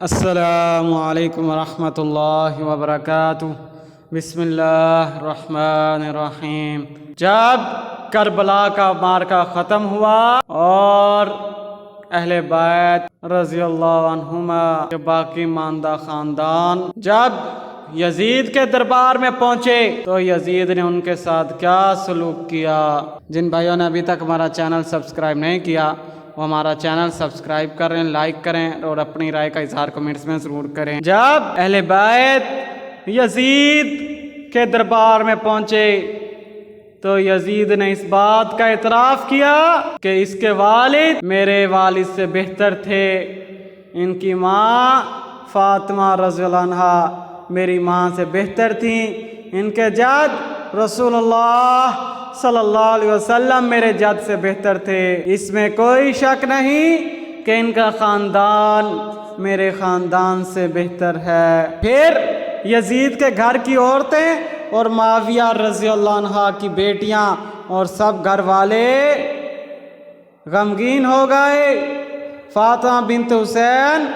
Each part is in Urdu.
السلام علیکم ورحمۃ اللہ وبرکاتہ۔ بسم اللہ الرحمن الرحیم۔ جب کربلا کا معرکہ ختم ہوا اور اہل بیت رضی اللہ عنہما کے باقی ماندہ خاندان جب یزید کے دربار میں پہنچے تو یزید نے ان کے ساتھ کیا سلوک کیا۔ جن بھائیوں نے ابھی تک ہمارا چینل سبسکرائب نہیں کیا وہ ہمارا چینل سبسکرائب کریں، لائک کریں اور اپنی رائے کا اظہار کمنٹس میں ضرور کریں۔ جب اہل بیت یزید کے دربار میں پہنچے تو یزید نے اس بات کا اعتراف کیا کہ اس کے والد میرے والد سے بہتر تھے، ان کی ماں فاطمہ رضی اللہ عنہا میری ماں سے بہتر تھیں، ان کے جد رسول اللہ صلی اللہ علیہ وسلم میرے جد سے بہتر تھے، اس میں کوئی شک نہیں کہ ان کا خاندان میرے خاندان سے بہتر ہے۔ پھر یزید کے گھر کی عورتیں اور معاویہ رضی اللہ عنہ کی بیٹیاں اور سب گھر والے غمگین ہو گئے۔ فاطمہ بنت حسین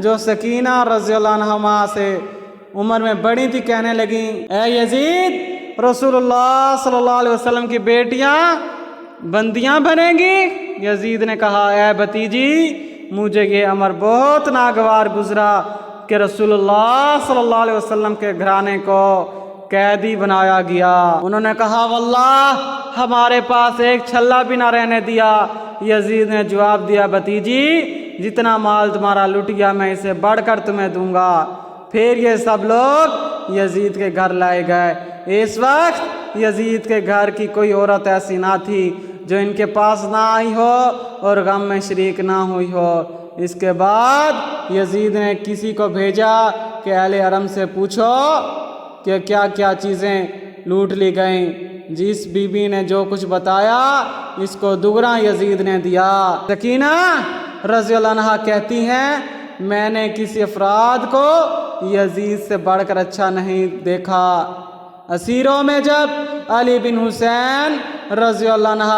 جو سکینہ رضی اللہ عنہما سے عمر میں بڑی تھی کہنے لگیں، اے یزید، رسول اللہ صلی اللہ علیہ وسلم کی بیٹیاں بندیاں بنیں گی؟ یزید نے کہا، اے بھتیجی، مجھے یہ امر بہت ناگوار گزرا کہ رسول اللہ صلی اللہ علیہ وسلم کے گھرانے کو قیدی بنایا گیا۔ انہوں نے کہا، واللہ ہمارے پاس ایک چھلا بھی نہ رہنے دیا۔ یزید نے جواب دیا، بھتیجی، جتنا مال تمہارا لٹ گیا میں اسے بڑھ کر تمہیں دوں گا۔ پھر یہ سب لوگ یزید کے گھر لائے گئے۔ اس وقت یزید کے گھر کی کوئی عورت ایسی نہ تھی جو ان کے پاس نہ آئی ہو اور غم میں شریک نہ ہوئی ہو۔ اس کے بعد یزید نے کسی کو بھیجا کہ اہل حرم سے پوچھو کہ کیا کیا چیزیں لوٹ لی گئیں۔ جس بی بی نے جو کچھ بتایا اس کو دوگنا یزید نے دیا۔ سکینہ رضی اللہ عنہا کہتی ہیں، میں نے کسی افراد کو یزید سے بڑھ کر اچھا نہیں دیکھا۔ اسیروں میں جب علی بن حسین رضی اللہ عنہ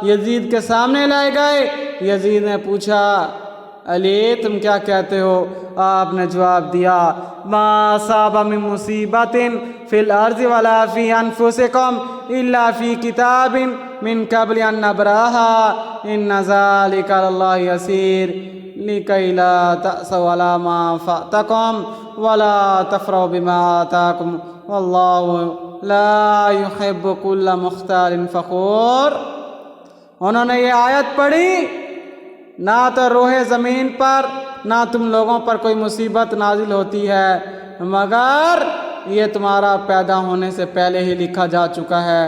یزید کے سامنے لائے گئے، یزید نے پوچھا، علی تم کیا کہتے ہو؟ آپ نے جواب دیا، ما اصاب من مصیبت فی الارض ولا فی انفسکم الا فی کتاب من قبل ان نبرأها ان ذلک علی اللہ یسیر لکی لا تأسوا علی ما فاتکم ولا تفرحوا بما آتاکم واللہ لا يحب كل مختال فخور۔ انہوں نے یہ آیت پڑھی، نہ تو روح زمین پر نہ تم لوگوں پر کوئی مصیبت نازل ہوتی ہے مگر یہ تمہارا پیدا ہونے سے پہلے ہی لکھا جا چکا ہے۔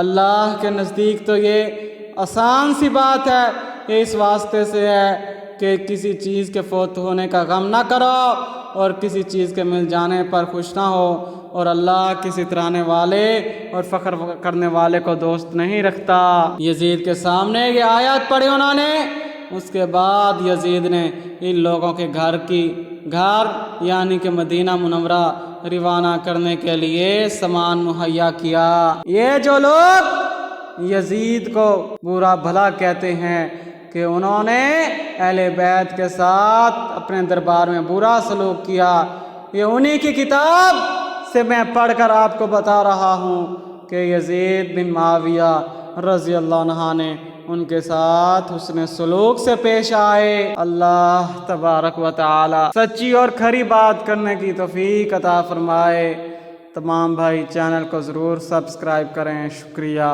اللہ کے نزدیک تو یہ آسان سی بات ہے، یہ اس واسطے سے ہے کہ کسی چیز کے فوت ہونے کا غم نہ کرو اور کسی چیز کے مل جانے پر خوش نہ ہو، اور اللہ کسی اترانے والے اور فخر کرنے والے کو دوست نہیں رکھتا۔ یزید کے سامنے یہ آیات پڑھی انہوں نے، اس کے بعد یزید نے ان لوگوں کے گھر یعنی کہ مدینہ منورہ روانہ کرنے کے لیے سامان مہیا کیا۔ یہ جو لوگ یزید کو برا بھلا کہتے ہیں کہ انہوں نے اہل بیت کے ساتھ اپنے دربار میں برا سلوک کیا، یہ انہی کی کتاب سے میں پڑھ کر آپ کو بتا رہا ہوں کہ یزید بن معاویہ رضی اللہ عنہ نے ان کے ساتھ حسن سلوک سے پیش آئے۔ اللہ تبارک و تعالی سچی اور کھری بات کرنے کی توفیق عطا فرمائے۔ تمام بھائی چینل کو ضرور سبسکرائب کریں۔ شکریہ۔